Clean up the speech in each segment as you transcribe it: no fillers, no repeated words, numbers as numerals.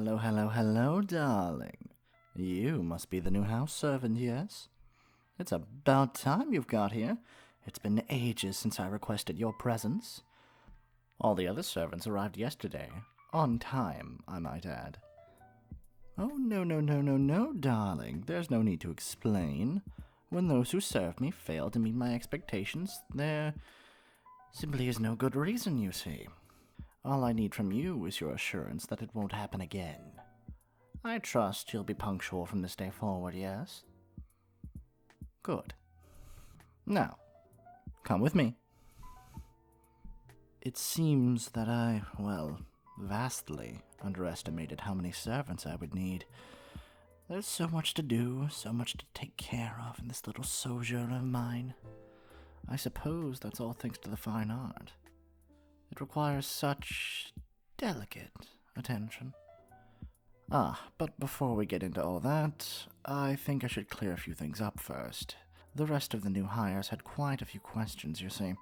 Hello, hello, hello, darling. You must be the new house servant, yes? It's about time you've got here. It's been ages since I requested your presence. All the other servants arrived yesterday. On time, I might add. Oh, no, darling. There's no need to explain. When those who served me fail to meet my expectations, there simply is no good reason, you see. All I need from you is your assurance that it won't happen again. I trust you'll be punctual from this day forward, yes? Good. Now, come with me. It seems that I, vastly underestimated how many servants I would need. There's so much to do, so much to take care of in this little sojourn of mine. I suppose that's all thanks to the fine art. It requires such delicate attention. But before we get into all that, I think I should clear a few things up first. The rest of the new hires had quite a few questions, you see.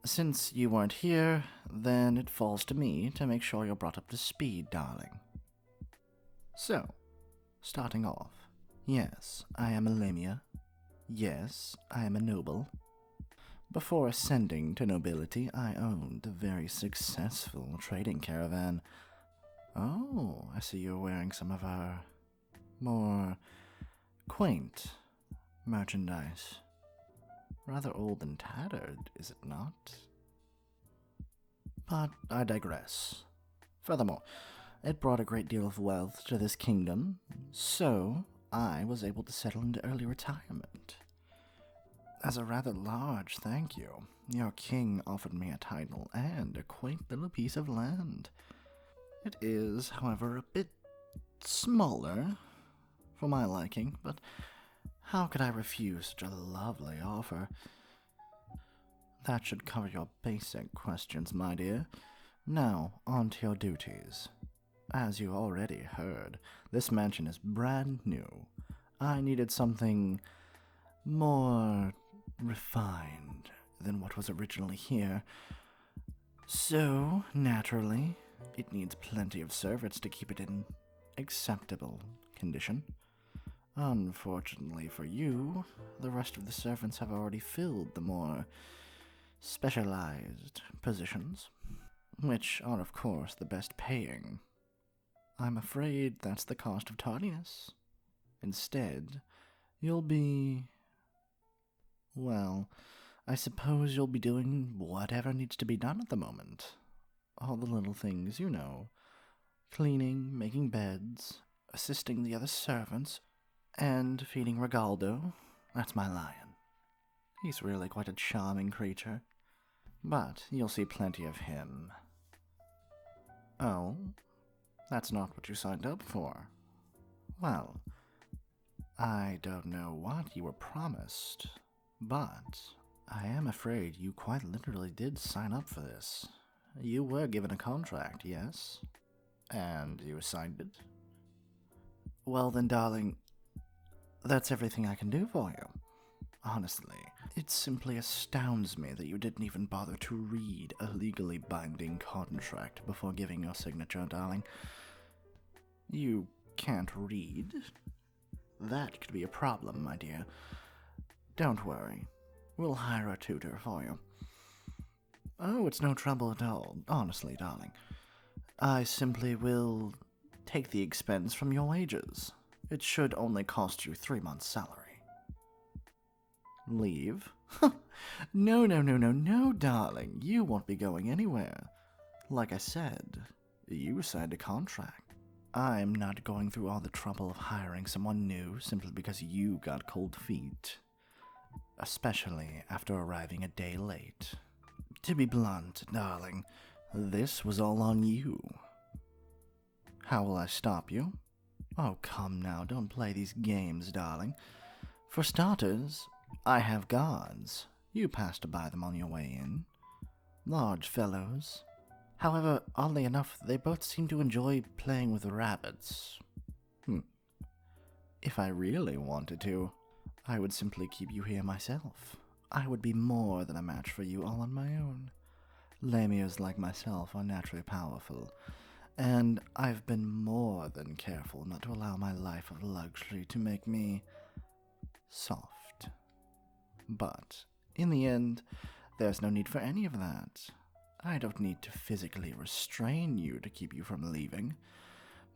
Since you weren't here, then it falls to me to make sure you're brought up to speed, darling. So, starting off, yes, I am a Lamia. Yes, I am a noble. Before ascending to nobility, I owned a very successful trading caravan. Oh, I see you're wearing some of our more quaint merchandise. Rather old and tattered, is it not? But I digress. Furthermore, it brought a great deal of wealth to this kingdom, so I was able to settle into early retirement. As a rather large thank you, your king offered me a title and a quaint little piece of land. It is, however, a bit smaller for my liking, but how could I refuse such a lovely offer? That should cover your basic questions, my dear. Now, on to your duties. As you already heard, this mansion is brand new. I needed something more refined than what was originally here. So, naturally, it needs plenty of servants to keep it in acceptable condition. Unfortunately for you, the rest of the servants have already filled the more specialized positions, which are, of course, the best paying. I'm afraid that's the cost of tardiness. Instead, you'll be... I suppose you'll be doing whatever needs to be done at the moment. All the little things, you know. Cleaning, making beds, assisting the other servants, and feeding Regaldo. That's my lion. He's really quite a charming creature. But you'll see plenty of him. Oh? That's not what you signed up for. Well, I don't know what you were promised, but I am afraid you quite literally did sign up for this. You were given a contract, yes? And you signed it? Well then, darling, that's everything I can do for you. Honestly, it simply astounds me that you didn't even bother to read a legally binding contract before giving your signature, darling. You can't read? That could be a problem, my dear. Don't worry. We'll hire a tutor for you. Oh, it's no trouble at all, honestly, darling. I simply will take the expense from your wages. It should only cost you 3 months' salary. Leave? No, darling. You won't be going anywhere. Like I said, you signed a contract. I'm not going through all the trouble of hiring someone new simply because you got cold feet. Especially after arriving a day late. To be blunt, darling, this was all on you. How will I stop you? Oh, come now, don't play these games, darling. For starters, I have guards. You passed by them on your way in. Large fellows. However, oddly enough, they both seem to enjoy playing with rabbits. If I really wanted to, I would simply keep you here myself. I would be more than a match for you all on my own. Lamias like myself are naturally powerful, And I've been more than careful not to allow my life of luxury to make me soft. But in the end, there's no need for any of that. I don't need to physically restrain you to keep you from leaving.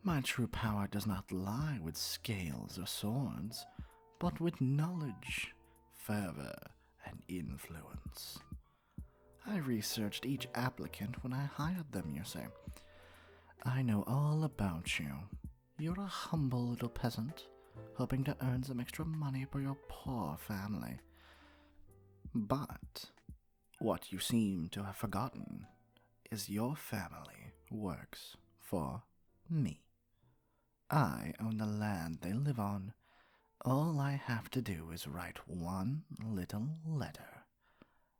My true power does not lie with scales or swords, but with knowledge, fervor, and influence. I researched each applicant when I hired them, you see. I know all about you. You're a humble little peasant, hoping to earn some extra money for your poor family. But what you seem to have forgotten is your family works for me. I own the land they live on. All I have to do is write one little letter,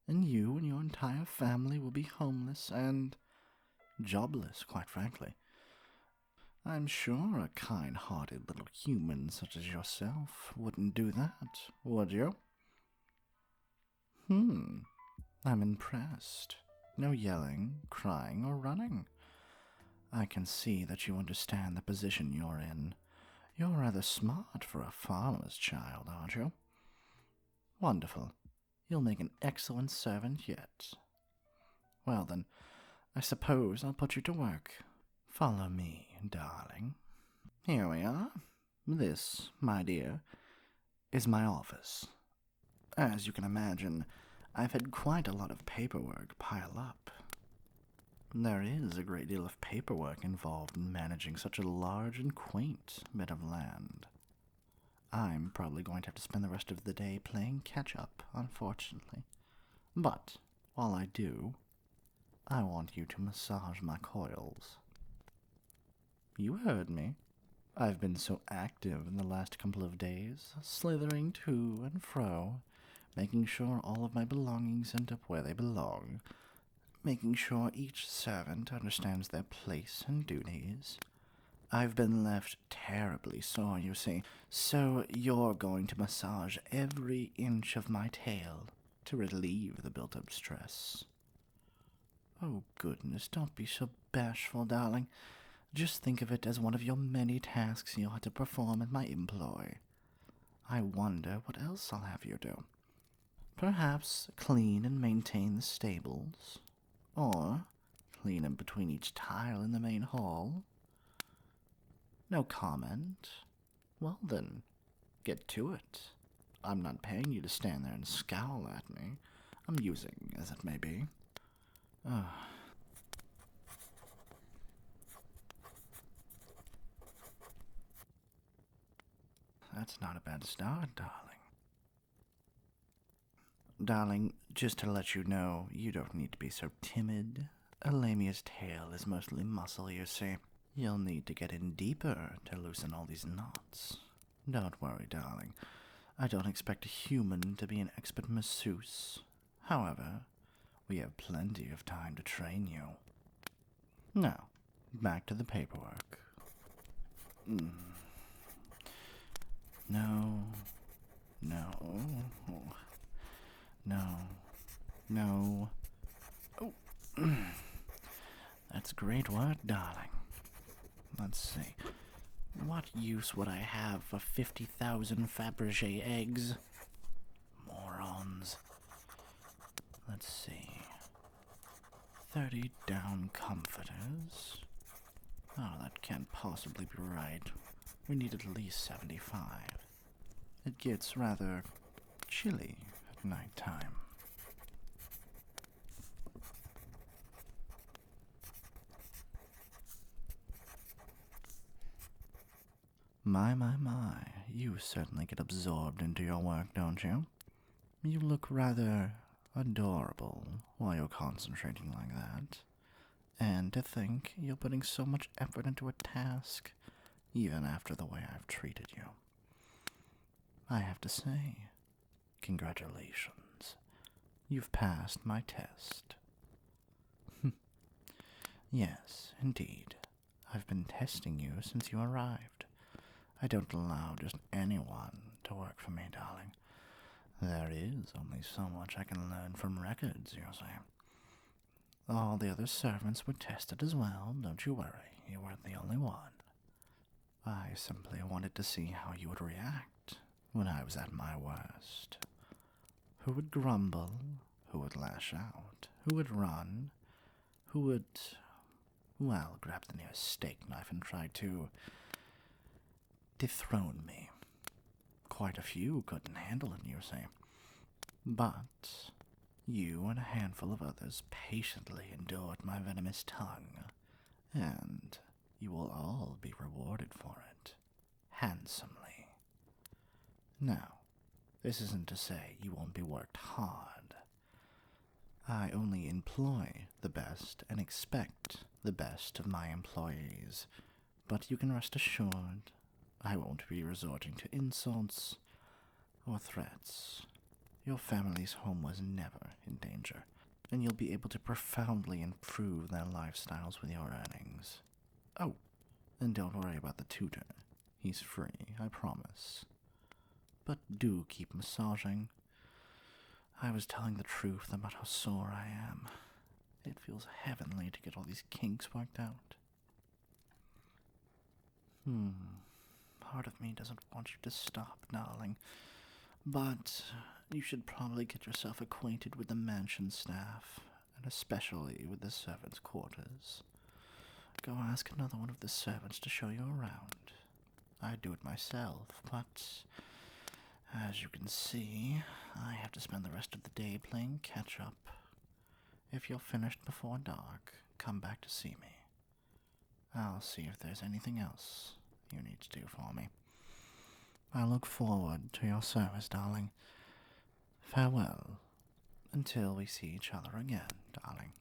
and you and your entire family will be homeless and jobless, quite frankly. I'm sure a kind-hearted little human such as yourself wouldn't do that, would you? I'm impressed. No yelling, crying, or running. I can see that you understand the position you're in. You're rather smart for a farmer's child, aren't you? Wonderful. You'll make an excellent servant yet. Well then, I suppose I'll put you to work. Follow me, darling. Here we are. This, my dear, is my office. As you can imagine, I've had quite a lot of paperwork pile up. There is a great deal of paperwork involved in managing such a large and quaint bit of land. I'm probably going to have to spend the rest of the day playing catch-up, unfortunately. But, while I do, I want you to massage my coils. You heard me. I've been so active in the last couple of days, slithering to and fro, making sure all of my belongings end up where they belong, making sure each servant understands their place and duties. I've been left terribly sore, you see, so you're going to massage every inch of my tail to relieve the built-up stress. Oh, goodness, don't be so bashful, darling. Just think of it as one of your many tasks you'll have to perform in my employ. I wonder what else I'll have you do. Perhaps clean and maintain the stables, or clean in between each tile in the main hall. No comment? Well then, get to it. I'm not paying you to stand there and scowl at me, amusing as it may be. That's not a bad start, darling. Darling, just to let you know, you don't need to be so timid. Lamia's tail is mostly muscle, you see. You'll need to get in deeper to loosen all these knots. Don't worry, darling. I don't expect a human to be an expert masseuse. However, we have plenty of time to train you. Now, back to the paperwork. No. Oh, that's great work, darling. Let's see. What use would I have for 50,000 Fabergé eggs? Morons. Let's see. 30 down comforters. Oh, that can't possibly be right. We need at least 75. It gets rather chilly at night time. My, you certainly get absorbed into your work, don't you? You look rather adorable while you're concentrating like that. And to think you're putting so much effort into a task, even after the way I've treated you. I have to say, congratulations. You've passed my test. Yes, indeed. I've been testing you since you arrived. I don't allow just anyone to work for me, darling. There is only so much I can learn from records, you see. All the other servants were tested as well, don't you worry, you weren't the only one. I simply wanted to see how you would react when I was at my worst. Who would grumble? Who would lash out? Who would run? Who would, well, grab the nearest steak knife and try to dethrone me? Quite a few couldn't handle it, you see. But you and a handful of others patiently endured my venomous tongue, and you will all be rewarded for it, handsomely. Now, this isn't to say you won't be worked hard. I only employ the best and expect the best of my employees, but you can rest assured I won't be resorting to insults or threats. Your family's home was never in danger, and you'll be able to profoundly improve their lifestyles with your earnings. Oh, and don't worry about the tutor. He's free, I promise. But do keep massaging. I was telling the truth about how sore I am. It feels heavenly to get all these kinks worked out. Part of me doesn't want you to stop, darling. But you should probably get yourself acquainted with the mansion staff, and especially with the servants' quarters. Go ask another one of the servants to show you around. I'd do it myself, but as you can see, I have to spend the rest of the day playing catch-up. If you're finished before dark, come back to see me. I'll see if there's anything else you need to do for me. I look forward to your service, darling. Farewell, until we see each other again, darling.